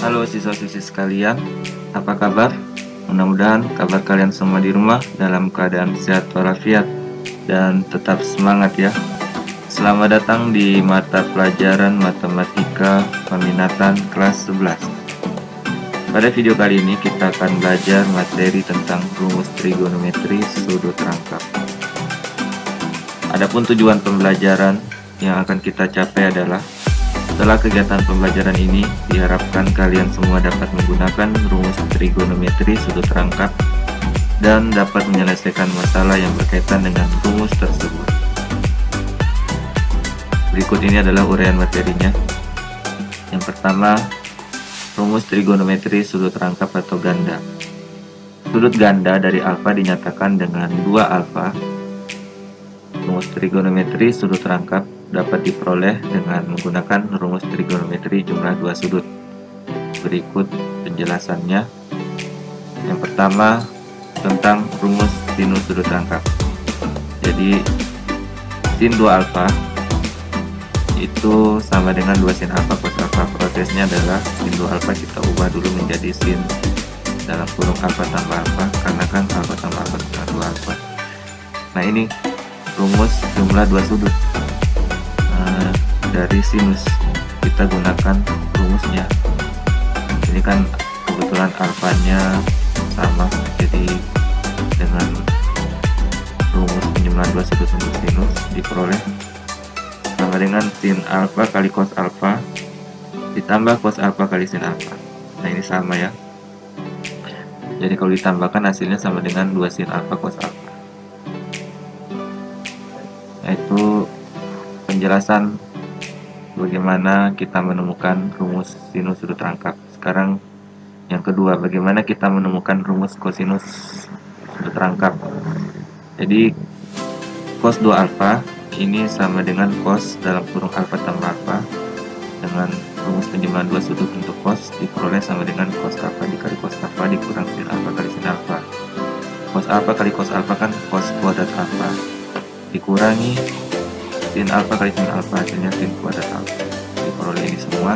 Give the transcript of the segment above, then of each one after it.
Halo siswa-siswi sekalian, apa kabar? Mudah-mudahan kabar kalian semua di rumah dalam keadaan sehat walafiat dan tetap semangat ya. Selamat datang di mata pelajaran Matematika Peminatan kelas 11. Pada video kali ini kita akan belajar materi tentang rumus trigonometri sudut rangkap. Adapun tujuan pembelajaran yang akan kita capai adalah setelah kegiatan pembelajaran ini, diharapkan kalian semua dapat menggunakan rumus trigonometri sudut rangkap dan dapat menyelesaikan masalah yang berkaitan dengan rumus tersebut. Berikut ini adalah uraian materinya. Yang pertama, rumus trigonometri sudut rangkap atau ganda. Sudut ganda dari alfa dinyatakan dengan 2 alfa. Rumus trigonometri sudut rangkap dapat diperoleh dengan menggunakan rumus trigonometri jumlah 2 sudut. Berikut penjelasannya. Yang pertama, tentang rumus sinus sudut rangkap. Jadi sin 2 alfa itu sama dengan 2 sin alfa cos alfa. Prosesnya adalah sin 2 alfa kita ubah dulu menjadi sin dalam kurung alfa tambah alfa, karena kan alfa tambah alfa sama 2 alfa. Nah, ini rumus jumlah 2 sudut. Dari sinus kita gunakan rumusnya. Ini kan kebetulan alfanya sama, jadi dengan rumus penjumlahan 2 sudut untuk sinus diperoleh sama dengan sin alfa kali cos alfa ditambah cos alfa kali sin alfa. Nah, ini sama ya. Jadi kalau ditambahkan hasilnya sama dengan 2 sin alfa cos alfa. Nah, itu penjelasan bagaimana kita menemukan rumus sinus sudut rangkap. Sekarang yang kedua, bagaimana kita menemukan rumus kosinus sudut rangkap. Jadi cos 2 alfa ini sama dengan cos dalam kurung alfa tambah alfa, dengan rumus penjumlahan 2 sudut untuk cos diperoleh sama dengan cos alfa dikali cos alfa dikurang sin alfa kali sin alfa. Cos alfa kali cos alfa kan cos kuadrat alfa dikurangi sin alfa kali sin alfa, hasilnya sin kuadrat alfa. Diperoleh ini semua.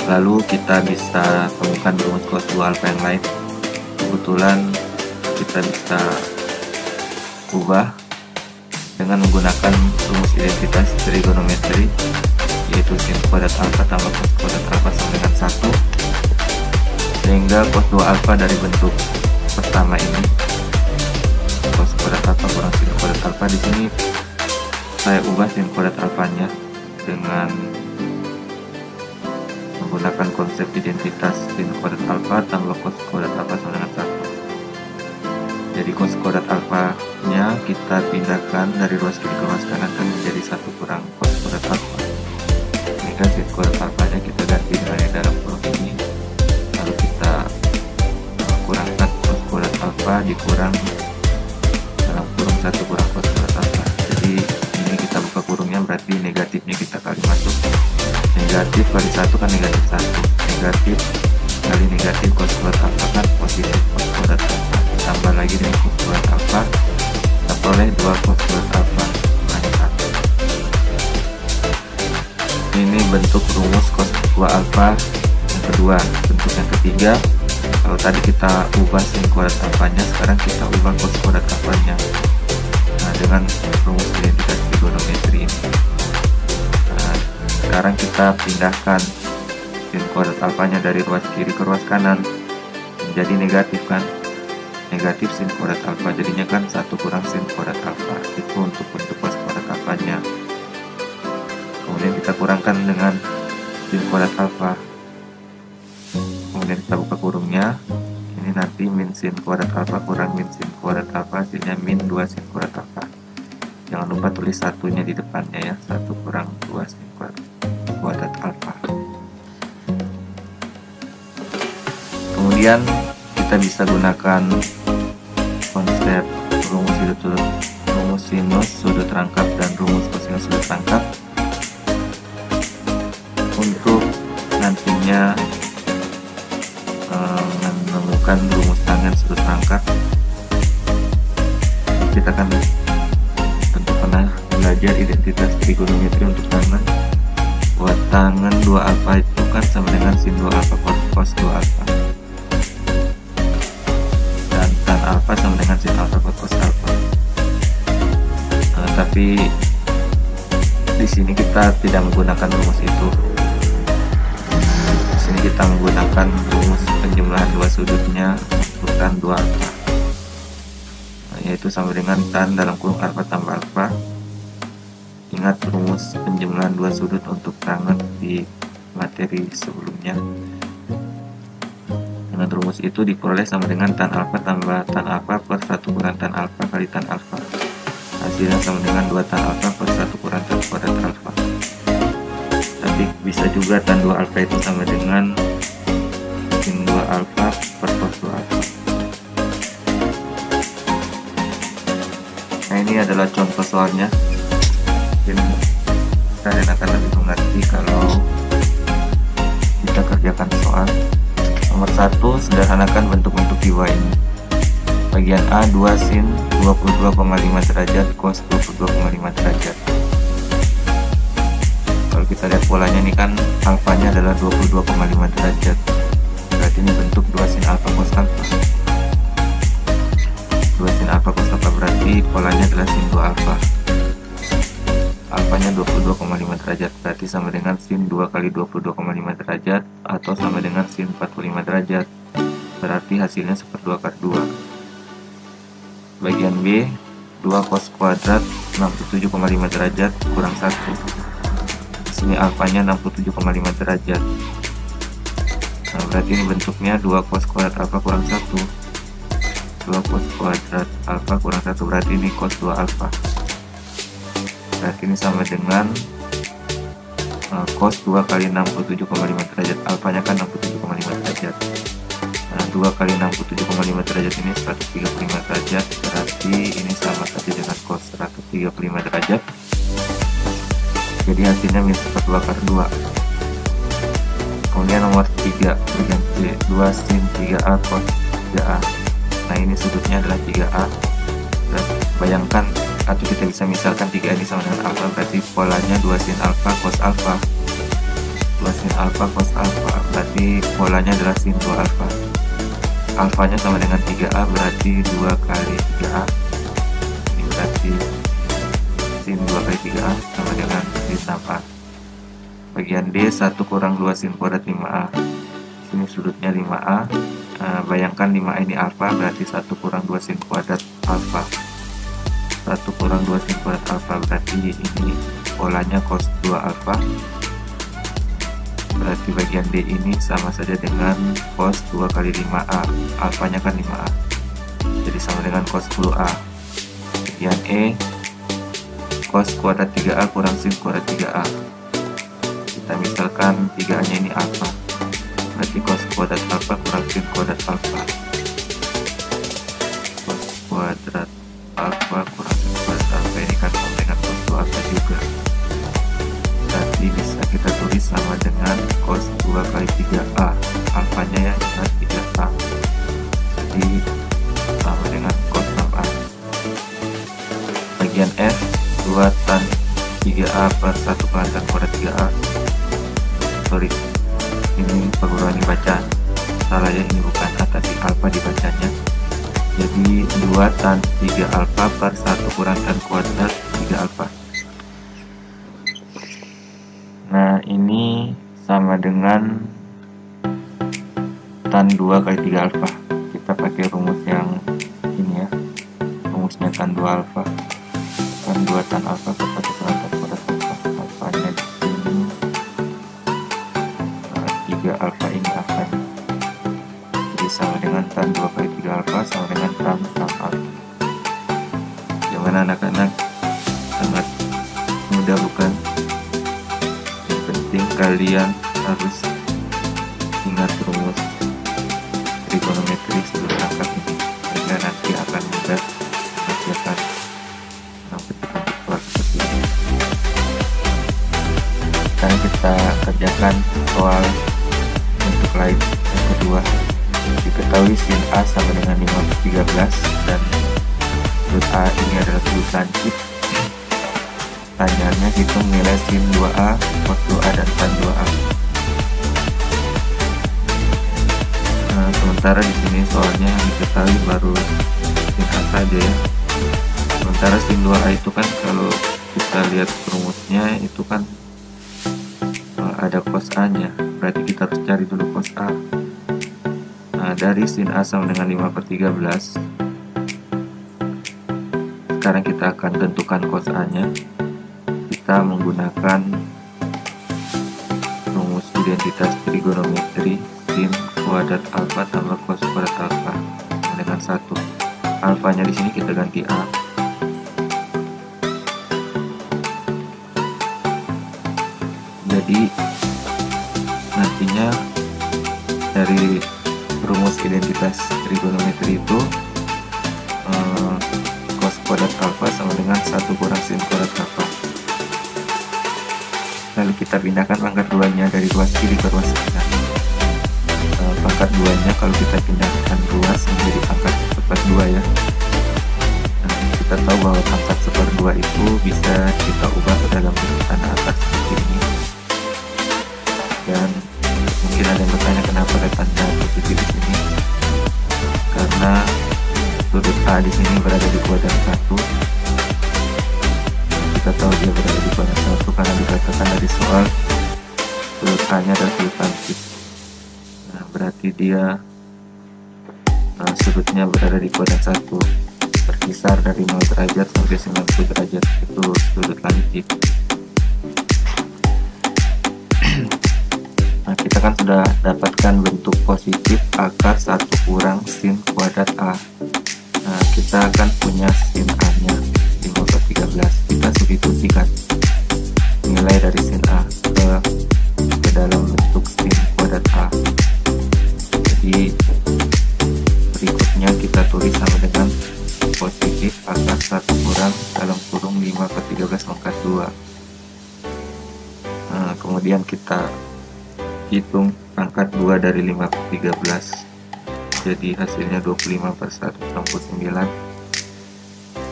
Lalu kita bisa temukan rumus cos 2 alfa yang lain. Kebetulan kita bisa ubah dengan menggunakan rumus identitas trigonometri, yaitu sin kuadrat alfa tambah cos kuadrat alfa sama dengan 1, sehingga cos 2 alfa dari bentuk pertama ini, cos kuadrat alfa kurang sin kuadrat alfa, di sini saya ubah sin kuadrat alfanya dengan menggunakan konsep identitas sin kuadrat alfa tambah cos kuadrat alfa sama dengan 1. Jadi cos kuadrat alfanya kita pindahkan dari ruas kiri ke ruas kanan kan menjadi 1 kurang cos kuadrat alfa. Ini kan sin kuadrat alfanya kita ganti dengan yang dalam kurung ini, lalu kita kurangkan cos kuadrat alfa dikurang dalam kurung 1 kurang cos kuadrat alfa. Jadi ini kita buka kurungnya, berarti negatifnya kita kali masuk. Negatif kali 1 kan negatif 1. Negatif kali negatif cos kuadrat alfa kan positif cos kuadrat alfa. Ditambah lagi dengan cos kuadrat alfa, kita peroleh 2 cos kuadrat alfa kurang 1. Ini bentuk rumus cos 2 alfa yang kedua. Bentuk yang ketiga, kalau tadi kita ubah sin kuadrat alfanya, sekarang kita ubah cos kuadrat alfanya. Nah, dengan rumus identitas trigonometri ini. Nah, sekarang kita pindahkan sin kuadrat alfanya dari ruas kiri ke ruas kanan menjadi negatif kan. Negatif sin kuadrat alfa, jadinya kan 1 kurang sin kuadrat alfa. Itu untuk bentuk cos kuadrat alfanya. Kemudian kita kurangkan dengan sin kuadrat alfa. Kemudian kita buka kurungnya. Ini nanti min sin kuadrat alfa kurang min sin kuadrat alfa, hasilnya min 2 sin kuadrat alfa. Jangan lupa tulis satunya di depannya ya, 1 kurang 2 sin kuadrat alfa. Kemudian kita bisa gunakan konsep rumus sinus sudut rangkap dan rumus kosinus sudut rangkap untuk nantinya menemukan rumus tangen sudut rangkap. Kita kan tentu pernah belajar identitas trigonometri untuk tangen. Buat tangen 2 alfa itu kan sama dengan sin 2 alfa cos 2 alfa, dan tan alfa sama dengan sin alfa cos alfa. Tapi di sini kita tidak menggunakan rumus itu. Di sini kita menggunakan rumus penjumlahan dua sudutnya untuk tan 2 alfa, yaitu sama dengan tan dalam kurung alfa tambah alfa. Ingat rumus penjumlahan dua sudut untuk tangen di materi sebelumnya. Dengan rumus itu diperoleh sama dengan tan alfa tambah tan alfa per 1 kurang tan alfa kali tan alfa. Hasilnya sama dengan 2 tan alfa per 1 kurang tan kuadrat alfa. Tapi bisa juga tan 2 alfa itu sama dengan sin 2 alfa per cos 2 alfa. Nah, ini adalah contoh soalnya. Mungkin kalian akan lebih mengerti kalau kita kerjakan soal. Nomor 1, sederhanakan bentuk-bentuk di bawah ini. Bagian A, 2 sin 22,5 derajat cos 22,5 derajat. Kalau kita lihat polanya ini kan alfanya adalah 22,5 derajat. Berarti ini bentuk 2 sin alfa cos alfa. 2 sin alfa cos alfa berarti polanya adalah sin 2 alfa. Alfanya 22,5 derajat, berarti sama dengan sin 2 kali 22,5 derajat atau sama dengan sin 45 derajat. Berarti hasilnya 1/2 kali 2. Bagian B, 2 cos kuadrat 67,5 derajat kurang 1. Di sini alfanya 67,5 derajat. Nah, berarti ini bentuknya 2 cos kuadrat alfa kurang 1. 2 cos kuadrat alfa kurang 1 berarti ini cos 2 alfa. Berarti ini sama dengan cos 2 kali 67,5 derajat. Alfanya kan 67,5 derajat. Nah, 2 kali 67,5 derajat ini 135 derajat. Berarti ini sama saja dengan cos 135 derajat. Jadi hasilnya minus 1/2 kali 2. Kemudian nomor 3, bagian C, 2 sin 3A cos 3A. Nah, ini sudutnya adalah 3A. Bayangkan, atau kita bisa misalkan 3 ini sama dengan alfa, berarti polanya 2 sin alfa cos alfa. 2 sin alfa cos alfa berarti polanya adalah sin 2 alfa. Alfanya sama dengan 3A, berarti 2 kali 3A. Ini berarti sin 2 kali 3A sama dengan sin 6A. Bagian D, 1 kurang 2 sin kuadrat 5A. Sini sudutnya 5A. Bayangkan 5A ini alfa, berarti 1 kurang 2 sin kuadrat alfa. 1 kurang 2 sin kuadrat alfa berarti ini polanya cos 2 alfa. Berarti bagian D ini sama saja dengan cos 2 kali 5A. Alfanya kan 5A. Jadi sama dengan cos 10A. Bagian E, cos kuadrat 3A kurang sin kuadrat 3A. Kita misalkan 3A nya ini alfa. Berarti cos kuadrat alfa kurang sin kuadrat alfa. Cos kuadrat alfa kurang sin kuadrat alfa ini kan sama dengan cos 2 alfa juga. Berarti bisa kita tulis sama dengan cos 2 kali 3A. Alfanya ya adalah 3A. Jadi sama dengan cos 6A. Bagian F, 2 tan 3A per 1 tan kuadrat 3A. Sorry, ini perguruan dibaca salah ya, ini bukan A tapi alfa dibacanya. Jadi 2 tan 3 alfa per 1 kurang tan kuadrat 3 alfa. Nah, ini sama dengan tan 2 kali 3 alfa. Kita pakai rumus yang ini ya, rumusnya tan 2 alfa. Tan 2 tan alfa per 1 kurang tan kuadrat alfa. Alfanya di sini 3 alfa, ini alfanya. Jadi sama dengan tan 2 kali 3 alfa sama dengan tan 6 alfa. Gimana anak-anak? Sangat mudah bukan? Yang penting kalian harus ingat rumus trigonometri sebelum angkat ini, sehingga nanti akan mudah mengerjakan bentuk-bentuk soal seperti ini. Sekarang kita kerjakan soal bentuk lain yang kedua. Diketahui sin A sama dengan 5/13 dan sudut A ini adalah sudut lancip. Pertanyaannya hitung nilai sin 2A, cos 2A, dan tan 2A. sementara di sini soalnya yang diketahui baru sin A saja ya. Sementara sin 2A itu kan kalau kita lihat rumusnya itu kan ada cos A nya, berarti kita harus cari dulu cos A. Nah, dari sin A sama dengan 5/13, sekarang kita akan tentukan cos A nya. Kita menggunakan rumus identitas trigonometri sin kuadrat alfa tambah cos kuadrat alfa dengan 1. Alfanya di sini kita ganti A. Jadi nantinya dari rumus identitas trigonometri itu cos kuadrat alfa sama dengan 1 kurang sin kuadrat alfa. Lalu kita pindahkan pangkat 2-nya dari ruas kiri ke ruas kanan. Pangkat 2-nya kalau kita pindahkan ruas menjadi pangkat 1/2 ya. Nah, kita tahu bahwa pangkat 1/2 itu bisa kita ubah ke dalam bentuk tanda atas seperti ini. Dan mungkin ada yang bertanya kenapa ada tanda positif di sini? Karena sudut A di sini berada di kuadran 1. Kita tahu dia berada di kuadran 1 karena dikatakan dari soal sudut A nya adalah sudut tancis. Nah, berarti dia sudutnya berada di kuadran 1, berkisar dari 0 derajat sampai 90 derajat, itu sudut lancip. Nah, kita kan sudah dapatkan bentuk positif akar 1 kurang sin kuadrat A. Nah, kita akan punya sin A nya 5/13. Kita substitusikan nilai dari sin A ke dalam bentuk sin kuadrat A. Jadi berikutnya kita tulis sama dengan positif akar 1 kurang dalam kurung 5/13 pangkat 2. Nah, kemudian kita hitung pangkat 2 dari 5/13, jadi hasilnya 25/169,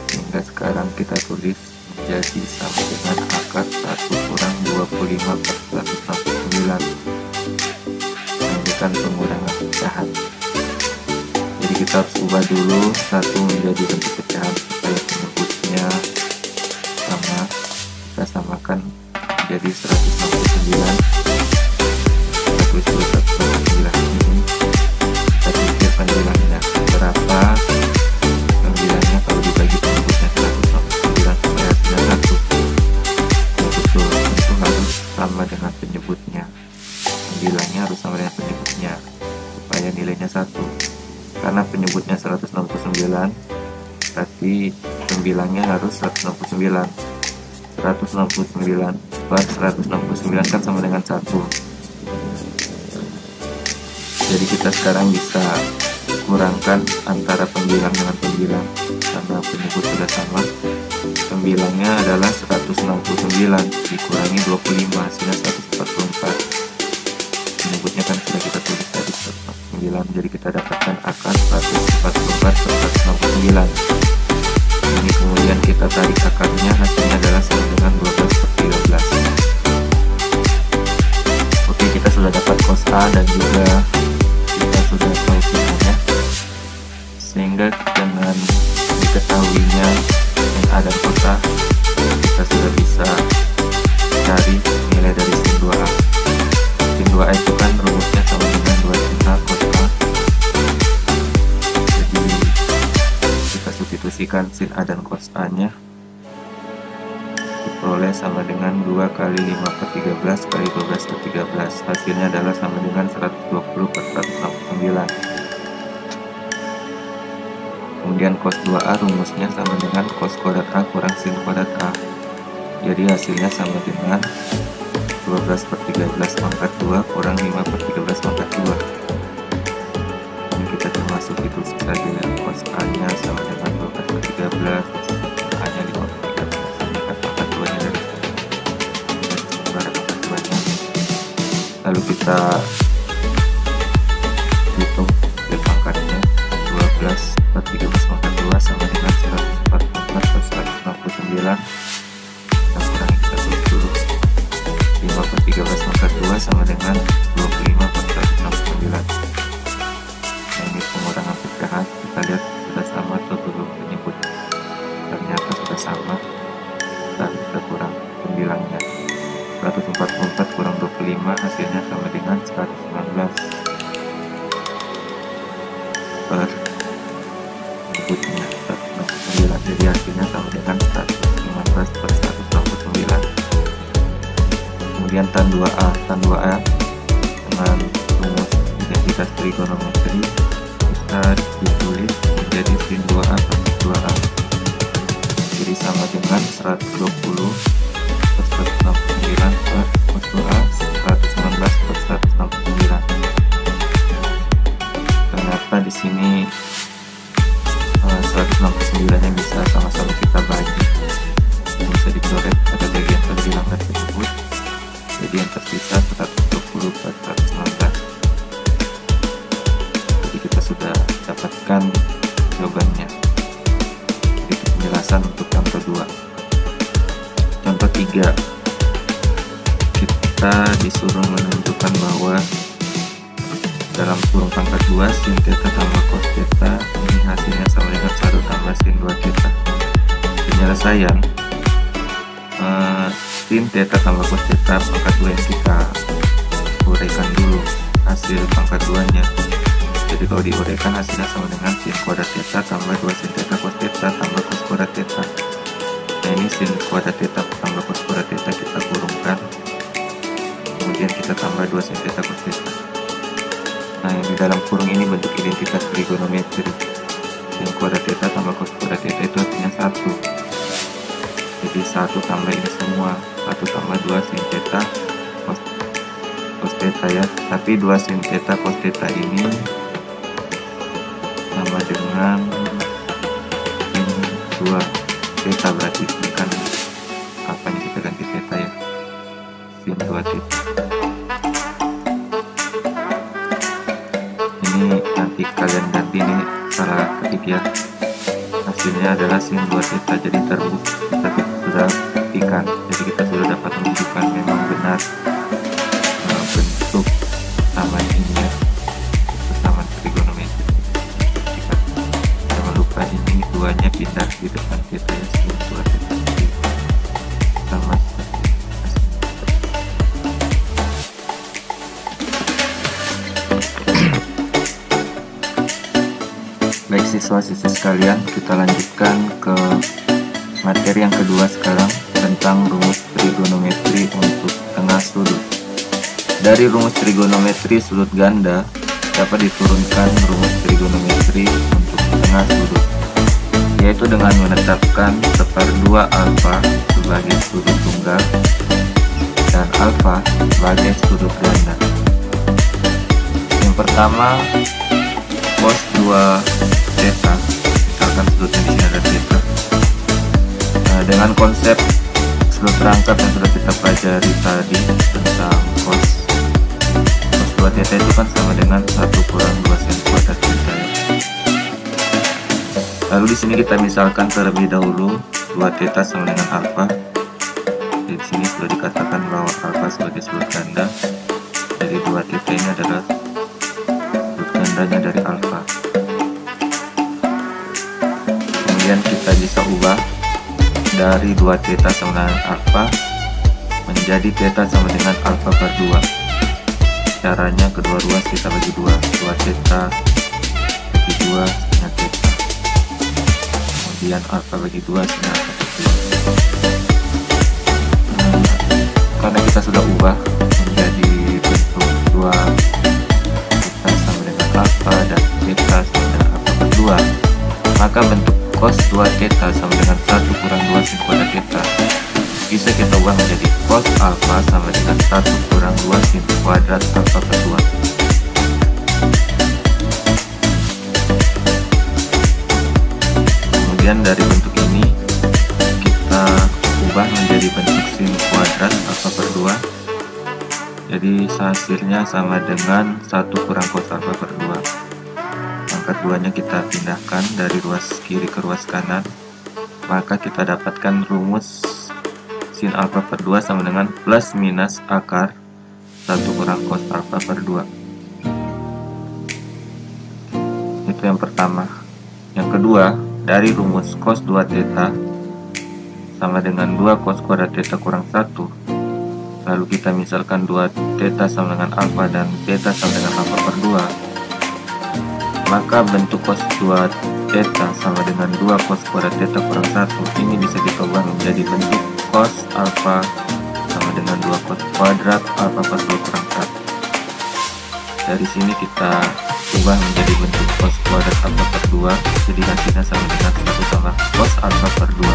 sehingga sekarang kita tulis menjadi sama dengan akar 1 kurang 25/169. Nah, ini kan pengurangan pecahan, jadi kita harus ubah dulu 1 menjadi bentuk pecahan supaya penyebutnya sama. Kita samakan menjadi 169. Tulis 169 ini, kita pikir penjelasannya berapa penjelasannya kalau dibagi penyebutnya 169 supaya hasilnya 1. Betul, tentu harus sama dengan penyebutnya, penjelasannya harus sama dengan penyebutnya supaya nilainya 1. Karena penyebutnya 169 berarti pembilangnya harus 169. 169 per 169 kan sama dengan 1. Jadi kita sekarang bisa kurangkan antara pembilang dengan pembilang karena penyebut sudah sama. Pembilangnya adalah 169 dikurangi 25 hasilnya 144. Penyebutnya kan sudah kita tulis tadi 149, jadi kita dapatkan akar 144 per 169. Ini kemudian kita tarik akarnya, hasilnya adalah sama dengan 12/13. Oke, kita sudah dapat cos A dan juga kita sudah tahu pilihannya, sehingga dengan diketahuinya sin A dan cos A, kita sudah bisa cari nilai dari sin 2A. Sin 2A itu kan rumusnya sama dengan 2 sin A cos A. Jadi kita substitusikan sin A dan cos A nya, diperoleh sama dengan 2 kali 5/13 kali 12/13. Hasilnya adalah sama dengan 120/169. Kemudian cos 2A rumusnya sama dengan cos kuadrat A kurang sin kuadrat A. Jadi hasilnya sama dengan 12/13 pangkat 2 kurang 5/13 pangkat 2. Ini kita termasuk itu saja ya, cos A nya sama dengan 12/13, A nya 5/13. Lalu kita hitung dari pangkatnya, 12/13 pangkat 2 sama dengan 144/169. Kita kurangi, kita tulis dulu 5/13 pangkat 2 sama dengan 25/169. Nah, sama dengan 119 per berikutnya 169. Jadi hasilnya sama dengan 119 per 169. Kemudian tan 2A. Tan 2A dengan rumus identitas trigonometri kita ditulis menjadi sin 2A per 2A. Jadi sama dengan 120 per 169 per cos 2A, 119 per 169. Ternyata di sini 169 nya bisa sama-sama kita bagi, bisa dicoret pada bagian terbilangan tersebut. Jadi yang tersisa 120 per 119. Jadi kita sudah dapatkan jawabannya. Itu penjelasan untuk yang kedua. Contoh 3, kita disuruh menentukan bahwa dalam kurung pangkat 2 sin theta tambah cos theta ini hasilnya sama dengan 1 tambah sin 2 theta. Penyelesaian sin theta tambah cos theta pangkat 2 yang kita uraikan dulu hasil pangkat 2 nya. Jadi kalau diuraikan hasilnya sama dengan sin kuadrat theta tambah 2 sin theta cos theta tambah cos kuadrat theta. Nah ini sin kuadrat theta tambah cos kuadrat theta kita kurungkan, kemudian kita tambah 2 sin theta cos theta. Nah yang di dalam kurung ini bentuk identitas trigonometri. Sin kuadrat theta tambah cos kuadrat theta itu artinya 1. Jadi 1 tambah ini semua, 1 tambah 2 sin theta cos theta ya. Tapi 2 sin theta cos theta ini sama dengan sin 2 theta, berarti ini kan apa nih, kita ganti theta ya, sin 2 theta. Ini nanti kalian ganti, ini salah ketik ya, hasilnya adalah sin 2 theta. Jadi terbukti kita sudah buktikan, jadi kita sudah dapat menunjukkan memang benar bentuk persamaan ini ya, persamaan trigonometri. Jangan lupa ini duanya pindah di depan theta ya, sin 2 theta sama seperti Baik siswa-siswi sekalian, kita lanjutkan ke materi yang kedua sekarang tentang rumus trigonometri untuk tengah sudut. Dari rumus trigonometri sudut ganda dapat diturunkan rumus trigonometri untuk tengah sudut, yaitu dengan menetapkan seperdua alfa sebagai sudut tunggal dan alfa sebagai sudut ganda. Yang pertama, cos 2 theta, misalkan sudutnya di sini ada theta. Nah, dengan konsep sudut rangkap yang sudah kita pelajari tadi tentang cos 2 theta itu kan sama dengan 1 kurang 2 sin kuadrat theta ya. Lalu di sini kita misalkan terlebih dahulu 2 theta sama dengan alfa. Di sini sudah dikatakan bahwa alfa sebagai sudut ganda. Jadi 2 theta ini adalah sudut gandanya dari alfa. Kemudian kita bisa ubah dari 2 theta sama dengan alfa menjadi theta sama dengan alfa per 2. Caranya kedua ruas kita bagi 2 theta bagi 2 setengah theta, kemudian alfa bagi 2 setengah alfa per 2. Karena kita sudah ubah menjadi bentuk 2 theta sama dengan alfa dan theta sama dengan alfa per 2, maka bentuk cos 2 theta sama dengan 1 kurang 2 sin kuadrat theta bisa kita ubah menjadi cos alfa sama dengan 1 kurang 2 sin kuadrat alfa per 2. Kemudian dari bentuk ini kita ubah menjadi bentuk sin kuadrat alfa per 2. Jadi hasilnya sama dengan 1 kurang cos alfa per 2. Pangkat 2-nya kita pindahkan dari ruas kiri ke ruas kanan, maka kita dapatkan rumus sin alfa per 2 sama dengan plus minus akar 1 kurang cos alfa per 2. Itu yang pertama. Yang kedua, dari rumus cos 2 theta sama dengan 2 cos kuadrat theta kurang 1, lalu kita misalkan 2 theta sama dengan alfa dan theta sama dengan alfa per 2, maka bentuk cos 2 theta sama dengan 2 cos kuadrat theta kurang 1 ini bisa kita ubah menjadi bentuk cos alfa sama dengan 2 cos kuadrat alfa per 2 kurang 1. Dari sini kita ubah menjadi bentuk cos kuadrat alfa per 2, jadi hasilnya sama dengan 1 tambah cos alfa per 2.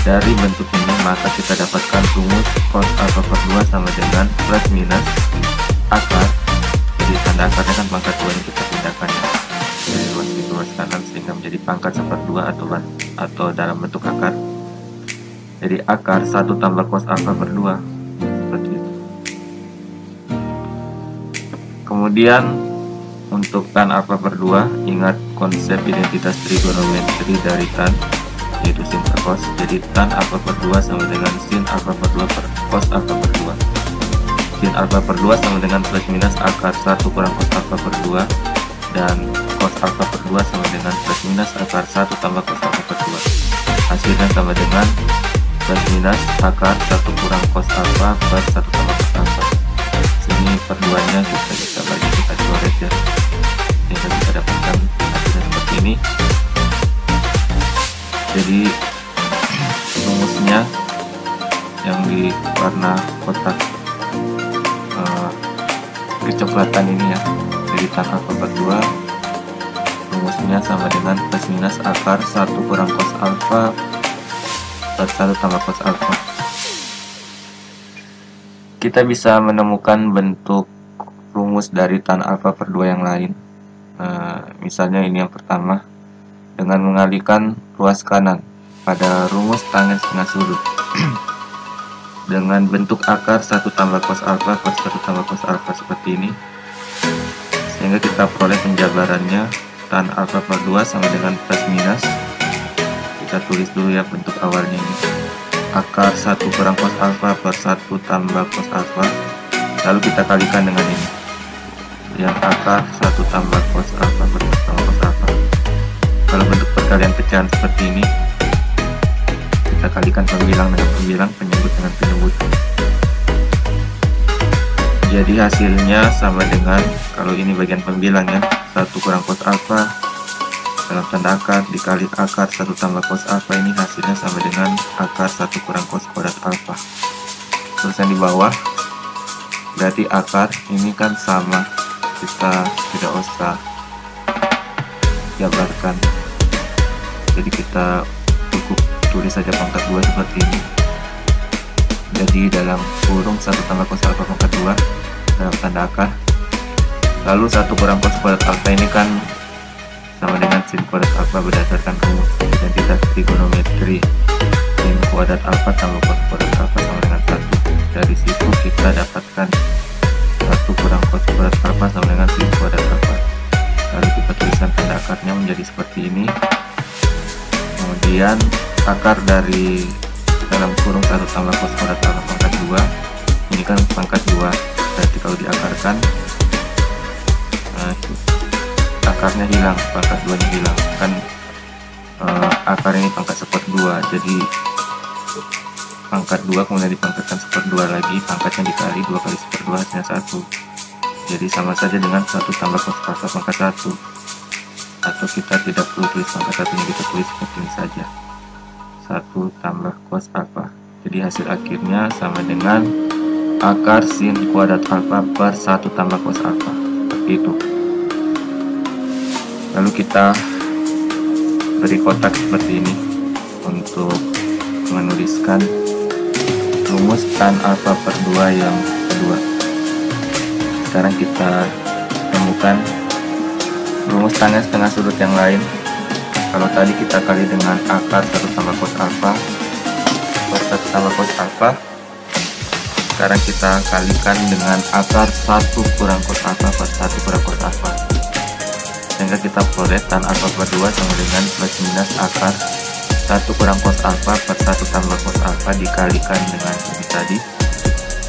Dari bentuk ini maka kita dapatkan rumus cos alfa per 2 sama dengan plus minus akar, jadi tanda akarnya kan pangkat 2 ini kita pindahkan ya dari luas ke luas kanan sehingga menjadi pangkat 1/2 atau dalam bentuk akar, jadi akar 1 tambah cos alfa per 2 seperti itu. Kemudian untuk tan alfa per 2, ingat konsep identitas trigonometri dari tan, yaitu sin per cos. Jadi tan alfa per 2 sama dengan sin alfa per 2 per cos alfa per 2. Sin alfa per 2 sama dengan plus minus akar 1 kurang cos alfa per 2, dan cos alfa per 2 sama dengan plus minus akar 1 tambah cos alfa per 2. Hasilnya sama dengan plus minus akar 1 kurang cos alfa per 1 tambah cos alfa. Sini per 2-nya kita bagi, kita coret ya, sehingga kita dapatkan hasilnya seperti ini. Jadi rumusnya yang di warna kotak kecoklatan ini ya, jadi tan alfa per 2 rumusnya sama dengan plus minus akar 1 kurang cos alfa per 1 tambah cos alfa. Kita bisa menemukan bentuk rumus dari tan alfa per 2 yang lain. Misalnya ini yang pertama, dengan mengalihkan ruas kanan pada rumus tangen setengah sudut dengan bentuk akar 1 tambah cos alfa per 1 tambah cos alfa seperti ini, sehingga kita peroleh penjabarannya tan alfa per 2 sama dengan plus minus, kita tulis dulu ya bentuk awalnya ini, akar 1 kurang cos alfa per 1 tambah cos alfa, lalu kita kalikan dengan ini yang akar 1 tambah cos alfa per 1 tambah cos alfa. Kalau bentuk perkalian pecahan seperti ini, kita kalikan pembilang dengan pembilang, penyebut dengan penyebut. Jadi hasilnya sama dengan, kalau ini bagian pembilang ya, 1 kurang cos alfa dalam tanda akar dikali akar 1 tambah cos alfa, ini hasilnya sama dengan akar 1 kurang cos kuadrat alfa. Terus yang di bawah berarti akar ini kan sama, kita tidak usah jabarkan, jadi kita cukup tulis saja pangkat 2 seperti ini. Jadi dalam kurung 1 tambah cos alfa pangkat 2 dalam tanda akar, lalu 1 kurang cos kuadrat alfa ini kan sama dengan sin kuadrat alfa berdasarkan rumus identitas trigonometri, sin kuadrat alfa tambah cos kuadrat alfa sama dengan 1. Dari situ kita dapatkan 1 kurang cos kuadrat alfa sama dengan sin kuadrat alfa. Lalu kita tuliskan tanda akarnya menjadi seperti ini. Kemudian akar dari dalam kurung 1 tambah cos kuadrat alfa pangkat 2, ini kan pangkat 2, berarti kalau diakarkan akarnya hilang, pangkat 2 nya hilang kan, akar ini pangkat 1/2, jadi pangkat 2 kemudian dipangkatkan 1/2 lagi, pangkatnya dikali 2 kali 1/2 hasilnya 1, jadi sama saja dengan 1 tambah cos alfa pangkat 1, atau kita tidak perlu tulis pangkat 1 ini, kita tulis seperti ini saja, 1 tambah cos alfa. Jadi hasil akhirnya sama dengan akar sin kuadrat alfa per 1 tambah cos alfa, seperti itu. Lalu kita beri kotak seperti ini untuk menuliskan rumus tan alfa per 2 yang kedua. Sekarang kita temukan rumus tangen setengah sudut yang lain. Kalau tadi kita kali dengan akar 1 tambah cos alfa per 1 tambah cos alfa, sekarang kita kalikan dengan akar 1 kurang cos alfa per 1 kurang cos alfa, sehingga kita peroleh tan alfa per 2 sama dengan plus minus akar 1 kurang cos alfa per 1 tambah cos alfa dikalikan dengan ini tadi,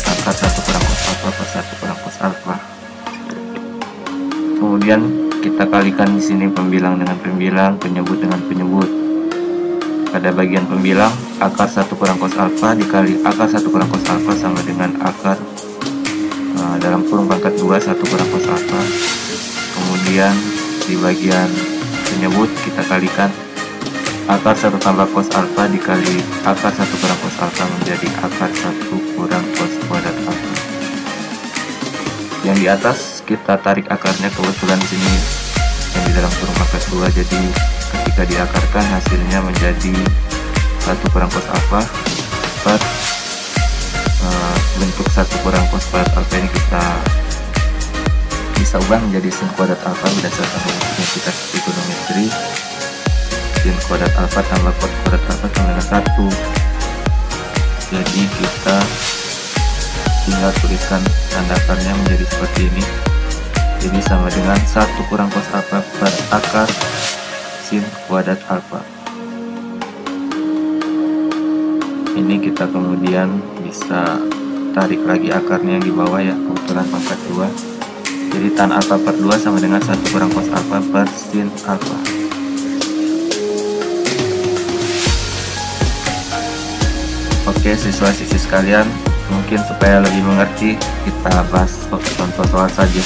akar 1 kurang cos alfa per 1 kurang cos alfa. Kemudian kita kalikan di sini pembilang dengan pembilang, penyebut dengan penyebut. Pada bagian pembilang, akar 1 kurang cos alfa dikali akar 1 kurang cos alfa sama dengan akar dalam kurung pangkat 2 1 kurang cos alfa. Kemudian di bagian penyebut kita kalikan akar 1 tambah cos alfa dikali akar 1 kurang cos alfa menjadi akar 1 kurang cos kuadrat alfa. Yang di atas kita tarik akarnya, kebetulan di sini yang di dalam kurung pangkat 2, jadi ketika diakarkan hasilnya menjadi 1 kurang cos alfa per bentuk 1 kurang cos kuadrat alfa ini kita bisa ubah menjadi sin kuadrat alfa berdasarkan rumus identitas trigonometri. Sin kuadrat alfa tambah cos kuadrat alfa sama dengan 1. Jadi kita tinggal tuliskan tanda akarnya menjadi seperti ini. Jadi sama dengan 1 kurang cos alfa per akar sin kuadrat alfa. Ini kita kemudian bisa tarik lagi akarnya yang di bawah ya, kebetulan pangkat 2. Jadi tan alfa per 2 sama dengan 1 kurang cos alfa per sin alfa. Oke siswa-siswi sekalian, mungkin supaya lebih mengerti kita bahas contoh soal saja.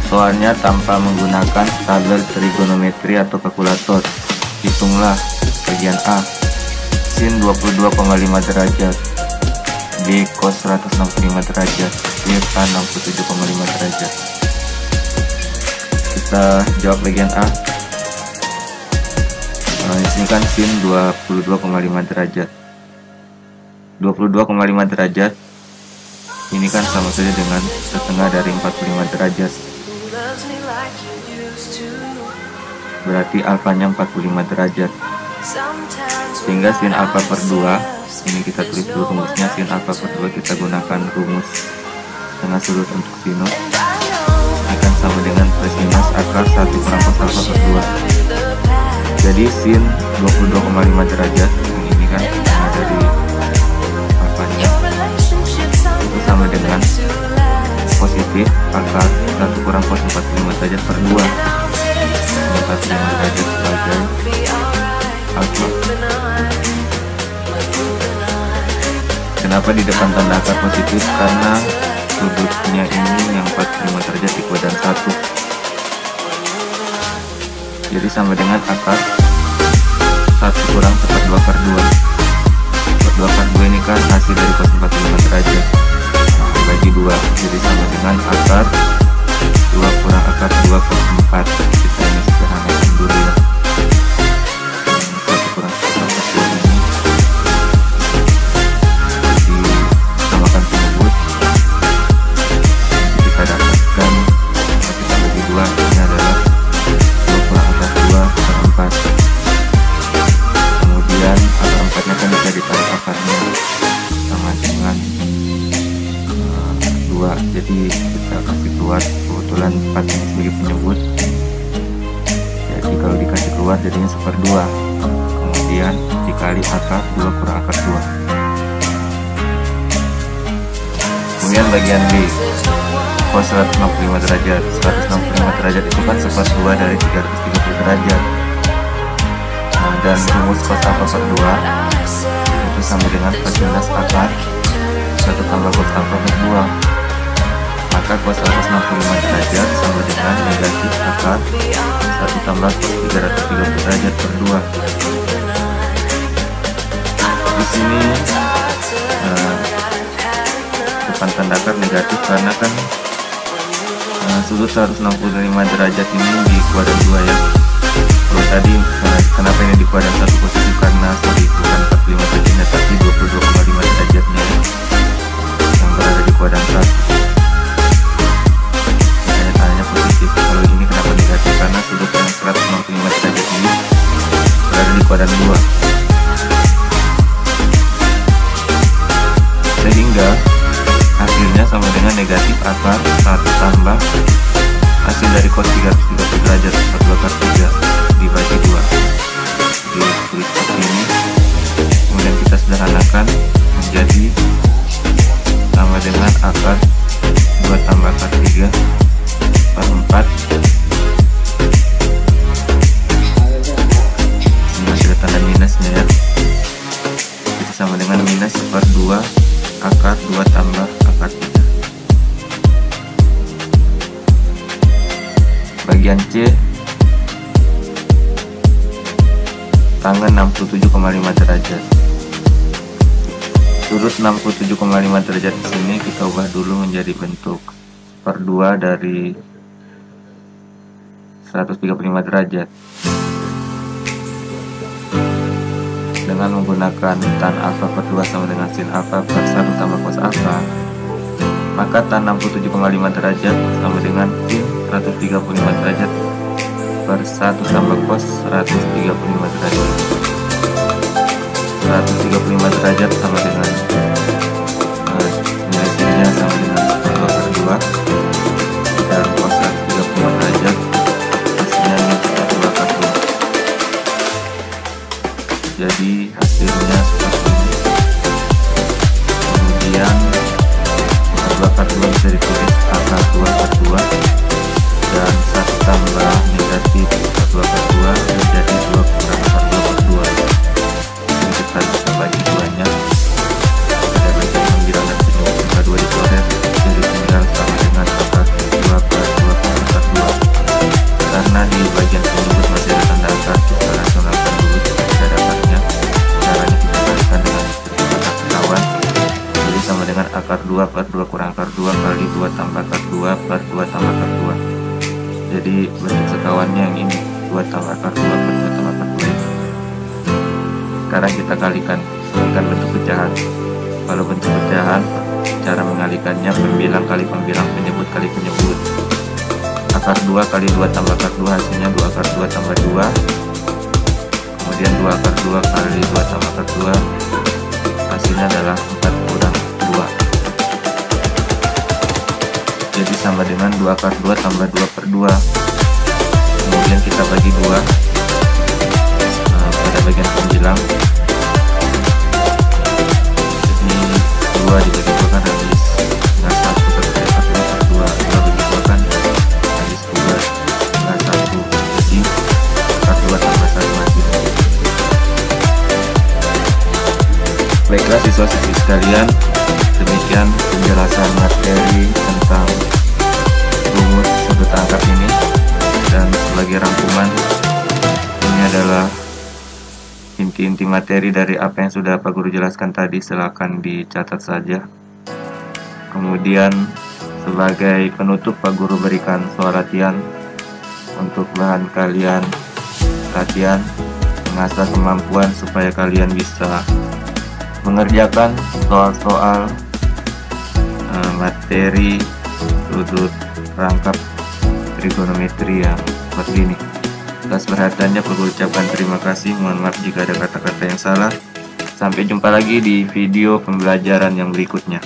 Soalnya tanpa menggunakan tabel trigonometri atau kalkulator. Hitunglah bagian A, sin 22,5 derajat, B cos 165 derajat, C tan 67,5 derajat. Kita jawab bagian A. Di sini kan sin 22,5 derajat. 22,5 derajat ini kan sama saja dengan setengah dari 45 derajat. Berarti alfanya 45 derajat. Sehingga sin alfa per 2 ini kita tulis dulu rumusnya. Sin alfa per 2 kita gunakan rumus tengah sudut untuk sinus akan sama dengan plus minus akar 1 kurang cos alfa per 2. Jadi sin 22,5 derajat ini kan setengah dari alfanya itu sama dengan positif akar 1 kurang cos 45 derajat per 2. 45 derajat sebagai alfa. Kenapa di depan tanda akar positif? Karena sudutnya ini yang 45 derajat di kuadran 1. Jadi sama dengan akar 1 kurang seper 2 per 2. Per 2 per 2 ini kan hasil dari cos 45 derajat bagi 2. Jadi sama dengan akar 2 kurang akar 2 per 4. Kita ini sederhanakan dulu ya. 1 kurang seper 2 ini disamakan penyebut. Kita dapatkan kita bagi 2 ini adalah 2 kurang akar 2 per 4. Kemudian akar 4 nya kan bisa ditarik akarnya sama dengan 2. Jadi kita kasih keluar, kebetulan 4 ini sebagai penyebut. Jadi kalau dikasih keluar jadinya seper 2. Kemudian dikali akar 2 kurang akar 2. Kemudian bagian B, cos 165 derajat. 165 derajat itu kan seper 2 dari 330 derajat. Nah, dan rumus cos alfa per 2 itu sama dengan plus minus akar 1 tambah cos alfa per 2. Maka cos 165 derajat sama dengan negatif akar 1 tambah cos 330 derajat per 2. Di sini depan tanda akar negatif karena kan sudut 165 derajat ini di kuadran 2 ya. Kalau tadi kenapa ini di kuadran 1 positif, karena bukan 45 derajatnya tapi 22,5 derajatnya yang berada di kuadran 1. Tanya positif. Kalau ini kenapa negatif? Karena sudut yang 165 derajat ini berada di kuadran 2. Sehingga hasilnya sama dengan negatif akar 1 tambah hasil dari cos 330 derajat per 2 per 3 dibagi 2. Ditulis seperti ini. Kemudian kita sederhanakan menjadi sama dengan akar 2 tambah akar 3 per 4 sama akar 3. Bagian C, tangan 67,5 derajat. Sudut 67,5 derajat di sini kita ubah dulu menjadi bentuk 1/2 dari 135 derajat. Dengan menggunakan tan alfa per 2 sama dengan sin alfa per 1 tambah cos alfa, maka tan 67,5 derajat sama dengan sin 135 derajat per 1 tambah cos 135 derajat. 135 derajat sama dengan nilai sinnya sama dengan 2 per 2, dan cos 135 derajat hasilnya ini 2 per 2. Jadi hasilnya seperti ini. Kemudian 2 per 2 bisa ditulis akar 2 per 2, dan 1 tambah negatif 2 per 2 menjadi 2 kurang akar 2 per 2. Ini kita bisa bagi duanya. Pada bagian pembilang dan penyebut angka 2 dicoret, jadi pembilang sama dengan akar 2 per 2 kurang akar 2. Karena di bagian penyebut masih ada tanda akar, kita rasionalkan dulu jika tidak ada akarnya. Caranya kita kalikan dengan akar sekawan, jadi sama dengan akar 2 per 2 kurang akar 2 kali 2 tambah akar 2 per 2 tambah akar 2. Jadi bentuk sekawannya yang ini, 2 tambah akar 2 per 2 tambah akar 2 ini. Sekarang kita kalikan bentuk pecahan. Kalau bentuk pecahan, cara mengalikannya pembilang kali pembilang, penyebut kali penyebut. Akar 2 kali 2 tambah akar 2 hasilnya 2 akar 2 tambah 2. Kemudian 2 akar 2 kali 2 tambah akar 2 hasilnya adalah 4 kurang 2. Jadi sama dengan 2 akar 2 tambah 2 per 2. Kemudian kita bagi 2 pada bagian pembilang. Jadi 2 dibagi 2 kan habis dengan 1 per 2 per 2. 2 bagi 2 kan habis 2 dengan 1. Jadi akar 2 tambah 1 hasilnya. Baiklah siswa-siswi sekalian, demikian penjelasan materi tentang rumus sudut angkat ini. Dan sebagai rangkuman, ini adalah inti-inti materi dari apa yang sudah Pak Guru jelaskan tadi, silakan dicatat saja. Kemudian sebagai penutup Pak Guru berikan soal latihan untuk bahan kalian latihan mengasah kemampuan supaya kalian bisa mengerjakan soal-soal materi sudut rangkap trigonometri yang seperti ini. Atas perhatiannya Pak Guru ucapkan terima kasih. Mohon maaf jika ada kata-kata yang salah. Sampai jumpa lagi di video pembelajaran yang berikutnya.